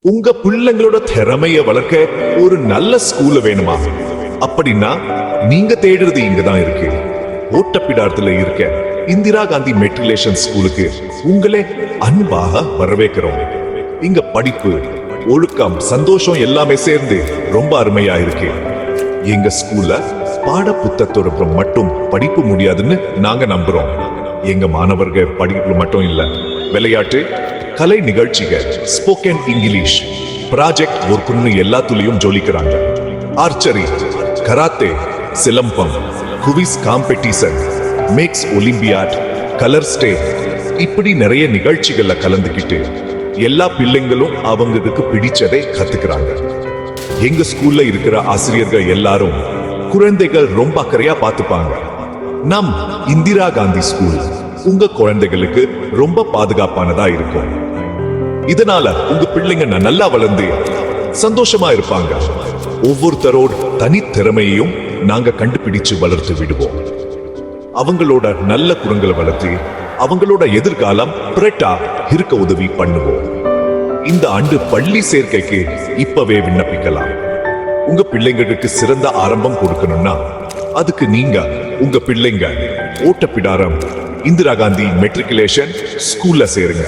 உங்க பிள்ளைங்களோட திறமைய வளர்க்க ஒரு நல்ல ஸ்கூல்ல வேணுமா? அப்படின்னா நீங்க தேடுறது இங்கதான் இருக்கு. ஓட்டப்பிடாரத்துல இருக்க இந்திரா காந்தி மெட்ரிகுலேஷன் ஸ்கூலுக்கு உங்களே அன்பாக வரவேற்கிறோம். இங்க படிப்பு, ஒழுக்கம், சந்தோஷம் எல்லாமே சேர்ந்து ரொம்ப அருமையா இருக்கு. எங்க ஸ்கூல்ல பாட புத்தகத்தோட மட்டும் படிப்பு முடியாதுன்னு நாங்க நம்புறோம். எங்க மாணவர்கள் படிப்பு மட்டும் இல்ல, விளையாட்டு, கலை நிகழ்ச்சிகள், ஸ்போக்கன் இங்கிலீஷ், ப்ராஜெக்ட் ஒர்க்குன்னு எல்லாத்துலயும் ஜொலிக்கிறாங்க. Archery, karate, silambam, quiz competition, maths olympiad, colour stay, இப்படி நிறைய நிகழ்ச்சிகள்ல கலந்துக்கிட்டு எல்லா பிள்ளைங்களும் அவங்களுக்கு பிடிச்சதை கத்துக்கிறாங்க. எங்க ஸ்கூல்ல இருக்கிற ஆசிரியர்கள் எல்லாரும் குழந்தைகள் ரொம்ப அக்கறையா பார்த்துப்பாங்க. நம் இந்திரா காந்தி ஸ்கூல் உங்க குழந்தைகளுக்கு ரொம்ப பாதுகாப்பானதா இருக்கும். இதனால உங்க பிள்ளைங்க நல்லா வளர்ந்து சந்தோஷமா இருப்பாங்க. ஒவ்வொருத்தரோட தனித்திறமையையும் நாங்க கண்டுபிடிச்சு வளர்த்து விடுவோம். அவங்களோட நல்ல குணங்களை வளர்த்து அவங்களோட எதிர்காலம் பிரெட்டா இருக்க உதவி பண்ணுவோம். இந்த ஆண்டு பள்ளி சேர்க்கைக்கு இப்பவே விண்ணப்பிக்கலாம். உங்க பிள்ளைங்களுக்கு சிறந்த ஆரம்பம் கொடுக்கணும்னா அதுக்கு நீங்க உங்க பிள்ளைங்க ஓட்டப்பிடாரம் இந்திரா காந்தி மெட்ரிகுலேஷன் ஸ்கூல்ல சேருங்க.